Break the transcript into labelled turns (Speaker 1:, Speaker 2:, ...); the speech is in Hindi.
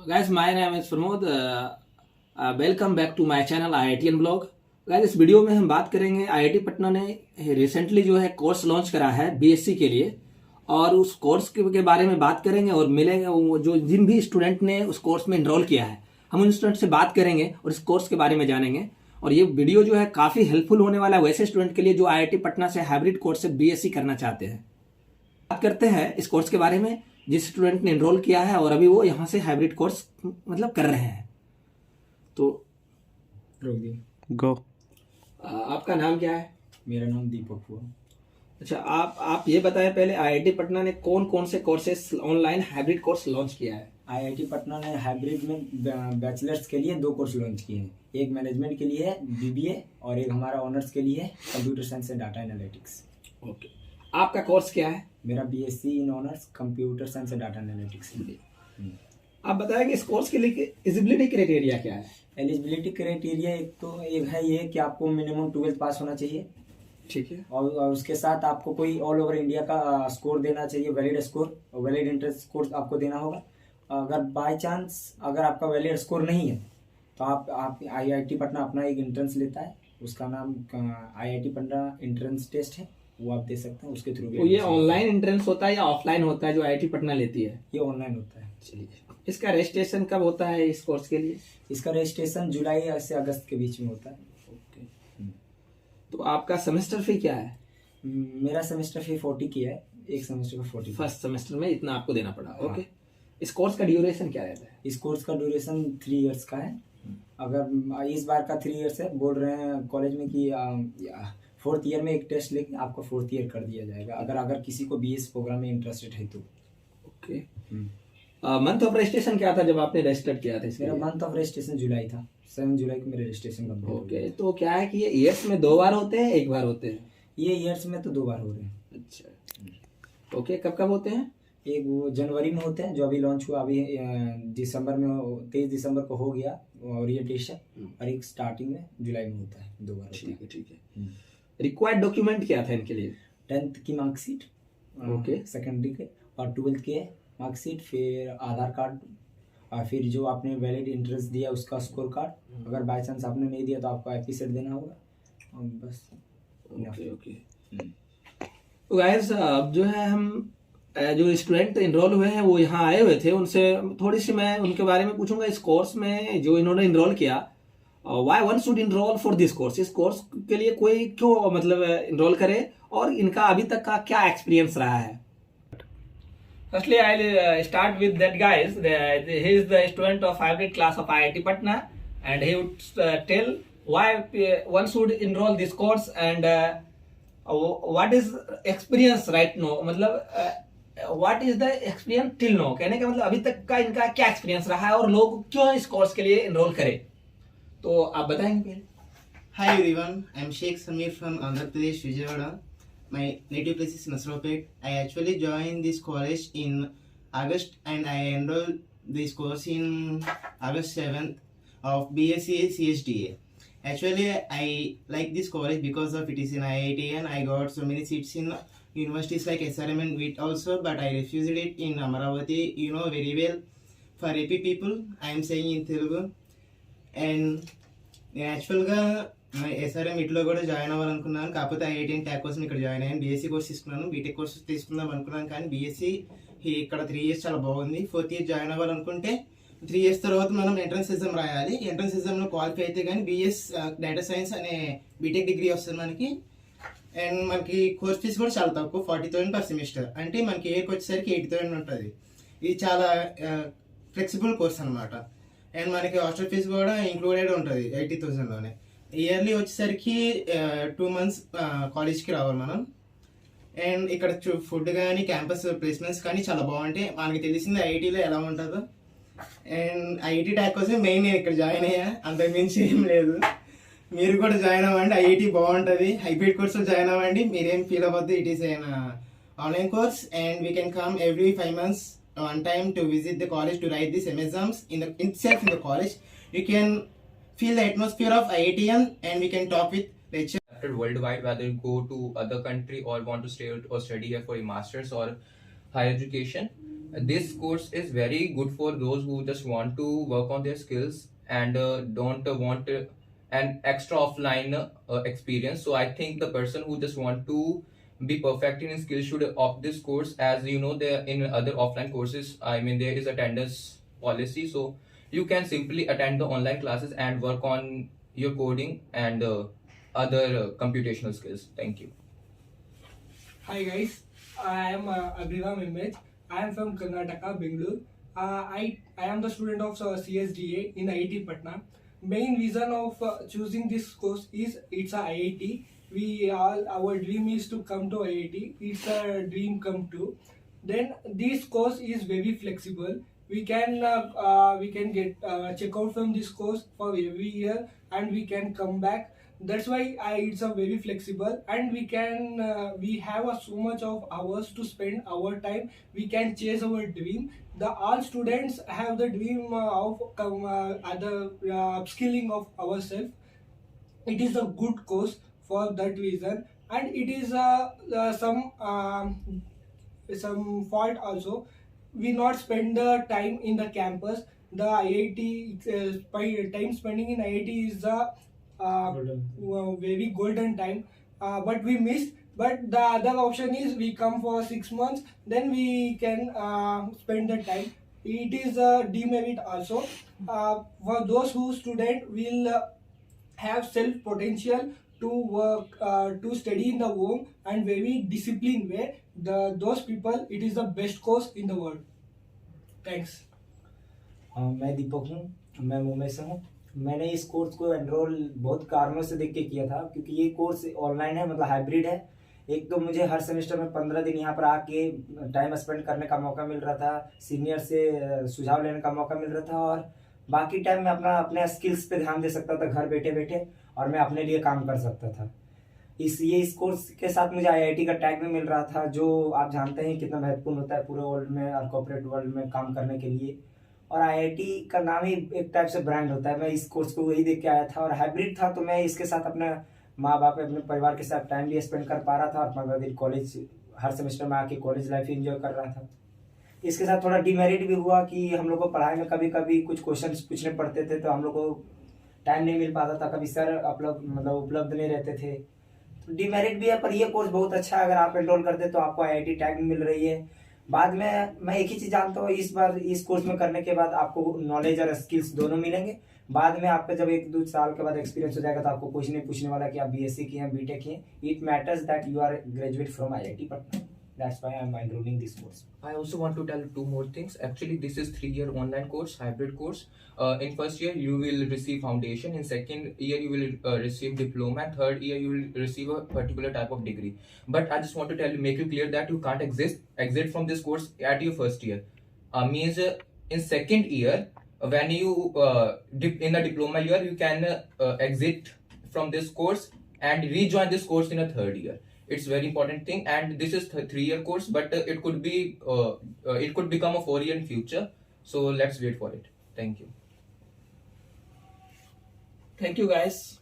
Speaker 1: Guys, my name is Pramod. Welcome back to my channel IITN Blog. Guys, इस वीडियो में हम बात करेंगे आईआईटी पटना ने रिसेंटली जो है कोर्स लॉन्च करा है बीएससी के लिए, और उस कोर्स के बारे में बात करेंगे और मिलेंगे वो जो जिन भी स्टूडेंट ने उस कोर्स में इनरोल किया है, हम उन स्टूडेंट से बात करेंगे और इस कोर्स के बारे में जानेंगे। और ये वीडियो जो है काफ़ी हेल्पफुल होने वाला है वैसे स्टूडेंट के लिए जो आईआईटी पटना से हाइब्रिड कोर्स से बीएससी करना चाहते हैं। बात करते हैं इस कोर्स के बारे में जिस स्टूडेंट ने एनरोल किया है और अभी वो यहाँ से हाइब्रिड कोर्स मतलब कर रहे हैं। तो
Speaker 2: रोक दिए।
Speaker 3: गो।
Speaker 1: आपका नाम क्या है?
Speaker 2: मेरा नाम दीपक हुआ।
Speaker 1: अच्छा, आप ये बताएं पहले आईआईटी पटना ने कौन कौन से courses online hybrid course launch किया है?
Speaker 2: आईआईटी पटना ने हाइब्रिड में बैचलर्स के लिए 2 कोर्स लॉन्च किए हैं। एक मैनेजमेंट के लिए है बीबीए और एक हमारा ऑनर्स के लिए है computer science and data analytics.
Speaker 1: Okay, आपका कोर्स क्या है?
Speaker 2: मेरा BSc in honours computer science and data analytics.
Speaker 1: आप बताएंगे इस कोर्स के लिए एलिजिबिलिटी क्राइटेरिया क्या है?
Speaker 2: एलिजिबिलिटी क्राइटेरिया एक है ये कि आपको मिनिमम 12th पास होना चाहिए,
Speaker 1: ठीक है,
Speaker 2: और उसके साथ आपको कोई ऑल ओवर इंडिया का स्कोर देना चाहिए, वैलिड स्कोर और वैलिड इंट्रेंस स्कोर आपको देना होगा। अगर बाय चांस अगर आपका वैलिड स्कोर नहीं है तो आप आईआईटी पटना अपना एक एंट्रेंस लेता है, उसका नाम आईआईटी पटना एंट्रेंस टेस्ट है, वो आप दे सकते हैं उसके थ्रू।
Speaker 1: तो ये ऑनलाइन एंट्रेंस होता है या ऑफलाइन होता है जो आईआईटी पटना लेती है?
Speaker 2: ये ऑनलाइन होता है।
Speaker 1: चलिए, इसका रजिस्ट्रेशन कब होता है इस कोर्स के लिए?
Speaker 2: इसका रजिस्ट्रेशन जुलाई से अगस्त के बीच में होता है।
Speaker 1: ओके, तो आपका सेमेस्टर फी क्या है?
Speaker 2: मेरा सेमेस्टर फी 40 की है, एक सेमेस्टर का 40।
Speaker 1: फर्स्ट सेमेस्टर में इतना आपको देना पड़ा। ओके, इस कोर्स का ड्यूरेशन क्या रहता है?
Speaker 2: इस कोर्स का ड्यूरेशन 3 इयर्स का है। अगर इस बार का 3 इयर्स है, बोल रहे हैं कॉलेज में कि 4th ईयर में एक टेस्ट लेके आपको 4th ईयर कर दिया जाएगा, अगर किसी को बीएस प्रोग्राम में इंटरेस्टेड है तो।
Speaker 1: ओके, मंथ ऑफ रजिस्ट्रेशन क्या था जब आपने रजिस्टर किया था इसके
Speaker 2: मेरा
Speaker 1: लिए?
Speaker 2: मंथ ऑफ रजिस्ट्रेशन जुलाई था। 7 जुलाई को मेरा रजिस्ट्रेशन कंप्लीट हो गया।
Speaker 1: ओके, तो क्या है कि ये ईयर्स में 2 बार होते हैं, 1 बार होते हैं?
Speaker 2: ये ईयर्स में तो 2 बार हो रहे हैं।
Speaker 1: अच्छा, ओके, कब कब होते हैं?
Speaker 2: एक वो जनवरी में होते हैं जो अभी लॉन्च हुआ, अभी दिसंबर में 23 दिसंबर को हो गया ओरिएंटेशन, और एक स्टार्टिंग में जुलाई में होता है। 2 बार होता है।
Speaker 1: ठीक है। रिक्वायर्ड डॉक्यूमेंट क्या था इनके लिए?
Speaker 2: 10th की मार्कशीट,
Speaker 1: ओके,
Speaker 2: सेकेंडरी के, और 12th के मार्कशीट, फिर आधार कार्ड, और फिर जो आपने वैलिड इंटरेस्ट दिया उसका स्कोर कार्ड। अगर बाई चांस आपने नहीं दिया तो आपको आईपी सेट देना होगा, और बस।
Speaker 1: ओके। तो गाइस, अब जो है हम जो स्टूडेंट इनरोल हुए हैं वो यहाँ आए हुए थे, उनसे थोड़ी सी मैं उनके बारे में पूछूंगा। इस कोर्स में जो इन्होंने इनरोल किया, why one should enrol for this course? इस कोर्स के लिए कोई क्यों मतलब इनरोल करे, और इनका अभी तक का क्या एक्सपीरियंस रहा है? Firstly, I'll start with that guys. He is the student of hybrid class of IIT Patna, and he would tell why one should enroll this course and what is experience right now. मतलब what is the experience till now? कहने का मतलब अभी तक का इनका क्या एक्सपीरियंस रहा है और लोग क्यों इस कोर्स के लिए इनरोल करें, तो आप बताएंगे पहले।
Speaker 3: Hi everyone, I'm Sheikh Samir from Andhra Pradesh, Vijayawada. My native place is Nasrapet. I actually joined this college in August and I enrolled this course in August 7th of BSc CSDA. Actually, I like this college because of it is in IIT and I got so many seats in universities like SRM and WIT also, but I refused it in Amaravati. You know very well, for AP people, I am saying in Telugu. And యాక్చువల్గా ఎస్ఆర్ఎం ఇట్లో కూడా జాయిన్ అవ్వాలనుకున్నాను, కాకపోతే ఐఐటి ట్యాక్ కోసం ఇక్కడ జాయిన్ అయ్యాను. బీఎస్సీ కోర్స్ తీసుకున్నాను, బీటెక్ కోర్స్ తీసుకుందాం అనుకున్నాను, కానీ బీఎస్సీ ఇక్కడ 3 ఇయర్స్ చాలా బాగుంది. 4th ఇయర్ జాయిన్ అవ్వాలనుకుంటే 3 ఇయర్స్ తర్వాత మనం ఎంట్రన్స్ ఎగ్జామ్ రాయాలి. ఎంట్రన్స్ ఎగ్జామ్లో క్వాలిఫై అయితే కానీ బీఎస్ డేటా సైన్స్ అనే బీటెక్ డిగ్రీ వస్తుంది మనకి. అండ్ మనకి కోర్స్ ఫీజు కూడా చాలా తక్కువ, 40,000 పర్ సెమిస్టర్. అంటే మనకి ఇయర్కి వచ్చేసరికి 80,000 ఉంటుంది. ఇది చాలా ఫ్లెక్సిబుల్ కోర్స్ అనమాట. అండ్ మనకి హాస్టల్ ఫీజు కూడా ఇంక్లూడెడ్ ఉంటుంది 80,000లోనే. ఇయర్లీ వచ్చేసరికి 2 months కాలేజ్కి రావాలి మనం. అండ్ ఇక్కడ ఫుడ్ కానీ క్యాంపస్ ప్లేస్మెంట్స్ కానీ చాలా బాగుంటాయి. మనకి తెలిసింది ఐఐటీలో ఎలా ఉంటుందో. అండ్ ఐఐటీ ట్యాక్ కోసం మెయిన్ నేను ఇక్కడ జాయిన్ అయ్యా, అంతకుమించి ఏం లేదు. మీరు కూడా జాయిన్ అవ్వండి, ఐఐటీ బాగుంటుంది. హైబ్రిడ్ కోర్స్లో జాయిన్ అవ్వండి, మీరేం ఫీల్ అవ్వద్దు. It is an online course and we can come every 5 months one time to visit the college to write the sem exams in the college. You can feel the atmosphere of IITM and we can talk with lecturers
Speaker 4: worldwide, whether you go to other country or want to stay or study here for a master's or higher education. This course is very good for those who just want to work on their skills and don't want an extra offline experience. So I think the person who just want to be perfect in skills should opt this course, as you know there in other offline courses, I mean, there is attendance policy, so you can simply attend the online classes and work on your coding and other computational skills. Thank you.
Speaker 5: Hi guys, I am Abhiram Image. I am from Karnataka, Bangalore. I am the student of CSDA in IIT Patna. Main reason of choosing this course is it's a IIT. We all our dream is to come to IIT. It's a dream come true. Then this course is very flexible. We can get check out from this course for every year, and we can come back. That's why it's a very flexible, and we have so much of hours to spend our time. We can chase our dream. The all students have the dream of other upskilling of ourselves. It is a good course for that reason, and it is some fault also. We not spend the time in the campus. The IIT time spending in IIT is the very golden time, but we missed. But the other option is we come for 6 months, then we can spend the time. It is a demerit also. For those who student will have self potential to work, to study in the home and very disciplined way, those people, it is the best course in the world. Thanks.
Speaker 2: मैं दीपक हूँ, मैं मुंबई से हूँ। मैंने इस कोर्स को एनरोल बहुत कारणों से देख के किया था, क्योंकि ये कोर्स ऑनलाइन है, मतलब हाइब्रिड है। एक तो मुझे हर सेमेस्टर में 15 दिन यहाँ पर आके टाइम स्पेंड करने का मौका मिल रहा था, सीनियर से सुझाव लेने का मौका मिल रहा था, और बाकी टाइम मैं अपने स्किल्स पे ध्यान दे सकता था घर बैठे बैठे, और मैं अपने लिए काम कर सकता था। इस कोर्स के साथ मुझे IIT का टैग भी मिल रहा था, जो आप जानते हैं कितना महत्वपूर्ण होता है पूरे वर्ल्ड में और कॉर्पोरेट वर्ल्ड में काम करने के लिए। और IIT का नाम ही एक टाइप से ब्रांड होता है। मैं इस कोर्स को वही देख के आया था, और हाइब्रिड था, तो मैं इसके साथ अपने माँ बाप अपने परिवार के साथ टाइम भी स्पेंड कर पा रहा था, और 15 दिन कॉलेज हर सेमेस्टर में आके कॉलेज लाइफ एंजॉय कर रहा था। इसके साथ थोड़ा डिमेरिट भी हुआ कि हम लोग को पढ़ाई में कभी कभी कुछ क्वेश्चन पूछने पड़ते थे, तो हम लोग को टाइम नहीं मिल पाता था, कभी सर उपलब्ध नहीं रहते थे, तो डिमेरिट भी है। पर ये कोर्स बहुत अच्छा है, अगर आप एनरोल करते तो आपको IIT टैग मिल रही है। बाद में मैं एक ही चीज जानता हूँ, इस बार इस कोर्स में करने के बाद आपको नॉलेज और स्किल्स दोनों मिलेंगे। बाद में आपका जब 1-2 साल के बाद एक्सपीरियंस हो जाएगा, तो आपको कुछ नहीं पूछने वाला कि आप BSc किए हैं, BTech किए। It matters that you are graduate from IIT Patna. That's why I'm enrolling this course.
Speaker 4: I also want to tell 2 more things. Actually, this is 3-year online course, hybrid course. In first year, you will receive foundation. In second year, you will receive diploma. And third year, you will receive a particular type of degree. But I just want to tell you, make you clear that you can't exit from this course at your first year. Means in second year, when you in the diploma year, you can exit from this course and rejoin this course in a third year. It's very important thing, and this is 3-year course, but it could become a 4-year in future. So let's wait for it. Thank you.
Speaker 1: Thank you guys.